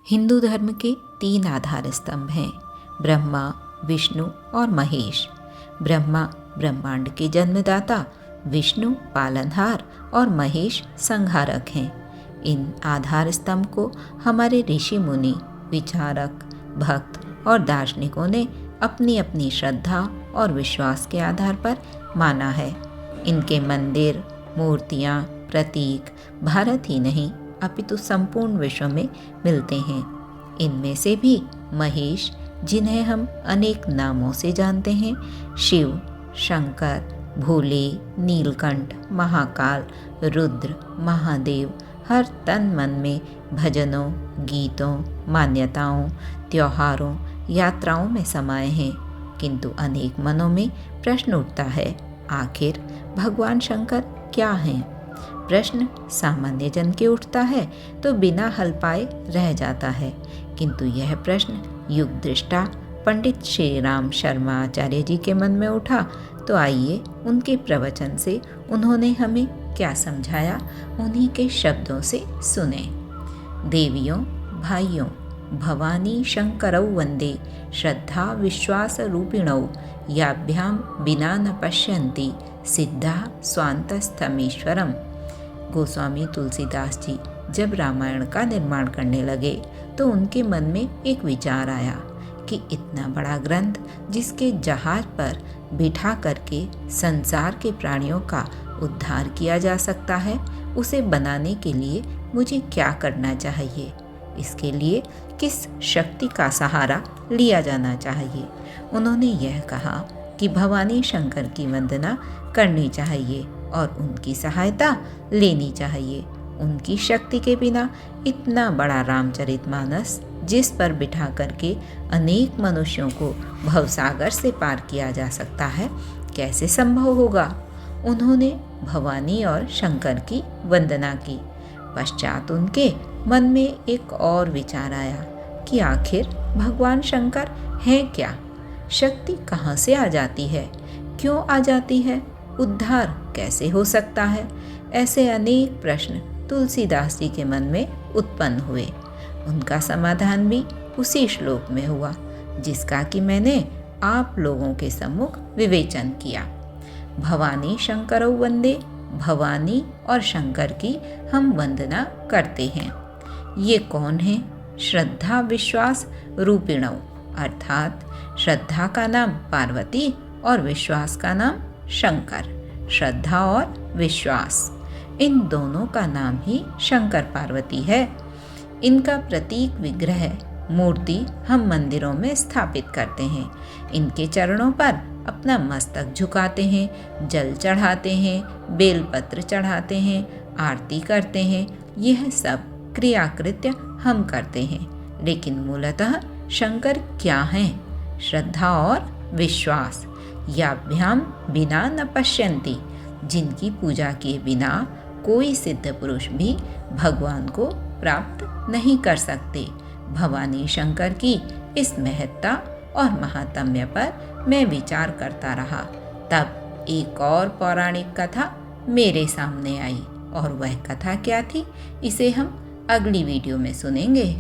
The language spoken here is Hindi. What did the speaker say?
हिंदू धर्म के 3 आधार स्तंभ हैं, ब्रह्मा, विष्णु और महेश। ब्रह्मा ब्रह्मांड के जन्मदाता, विष्णु पालनहार और महेश संहारक हैं। इन आधार स्तंभ को हमारे ऋषि मुनि, विचारक, भक्त और दार्शनिकों ने अपनी अपनी श्रद्धा और विश्वास के आधार पर माना है। इनके मंदिर, मूर्तियाँ, प्रतीक भारत ही नहीं अपितु संपूर्ण विश्व में मिलते हैं। इनमें से भी महेश, जिन्हें हम अनेक नामों से जानते हैं, शिव, शंकर, भोले, नीलकंठ, महाकाल, रुद्र, महादेव, हर तन मन में भजनों, गीतों, मान्यताओं, त्योहारों, यात्राओं में समाये हैं। किंतु अनेक मनों में प्रश्न उठता है, आखिर भगवान शंकर क्या हैं? प्रश्न सामान्य जन के उठता है तो बिना हल पाए रह जाता है, किंतु यह प्रश्न युग दृष्टा पंडित श्री राम शर्मा आचार्य जी के मन में उठा, तो आइए उनके प्रवचन से उन्होंने हमें क्या समझाया, उन्हीं के शब्दों से सुने। देवियों, भाइयों, भवानी शंकरौ वंदे श्रद्धा विश्वास रूपिणौ याभ्याम बिना न पश्यन्ति सिद्धा स्वांतस्थमीश्वरम। गोस्वामी तुलसीदास जी जब रामायण का निर्माण करने लगे तो उनके मन में एक विचार आया कि इतना बड़ा ग्रंथ, जिसके जहाज पर बिठा करके संसार के प्राणियों का उद्धार किया जा सकता है, उसे बनाने के लिए मुझे क्या करना चाहिए? इसके लिए किस शक्ति का सहारा लिया जाना चाहिए? उन्होंने यह कहा कि भवानी शंकर की वंदना करनी चाहिए और उनकी सहायता लेनी चाहिए। उनकी शक्ति के बिना इतना बड़ा रामचरितमानस, जिस पर बिठा करके अनेक मनुष्यों को भवसागर से पार किया जा सकता है, कैसे संभव होगा? उन्होंने भवानी और शंकर की वंदना की। पश्चात उनके मन में एक और विचार आया कि आखिर भगवान शंकर हैं क्या? शक्ति कहाँ से आ जाती है? क्यों आ जाती है? उद्धार कैसे हो सकता है? ऐसे अनेक प्रश्न तुलसीदास जी के मन में उत्पन्न हुए। उनका समाधान भी उसी श्लोक में हुआ, जिसका कि मैंने आप लोगों के सम्मुख विवेचन किया। भवानी शंकरौ वंदे, भवानी और शंकर की हम वंदना करते हैं। ये कौन है? श्रद्धा विश्वास रूपिणौ, अर्थात श्रद्धा का नाम पार्वती और विश्वास का नाम शंकर। श्रद्धा और विश्वास, इन दोनों का नाम ही शंकर पार्वती है। इनका प्रतीक विग्रह, मूर्ति हम मंदिरों में स्थापित करते हैं। इनके चरणों पर अपना मस्तक झुकाते हैं, जल चढ़ाते हैं, बेलपत्र चढ़ाते हैं, आरती करते हैं। यह सब क्रियाकृत्य हम करते हैं, लेकिन मूलतः शंकर क्या हैं? श्रद्धा और विश्वास। याभ्याम बिना न पश्यन्ति, जिनकी पूजा किए बिना कोई सिद्ध पुरुष भी भगवान को प्राप्त नहीं कर सकते। भवानी शंकर की इस महत्ता और महात्म्य पर मैं विचार करता रहा। तब एक और पौराणिक कथा मेरे सामने आई, और वह कथा क्या थी, इसे हम अगली वीडियो में सुनेंगे।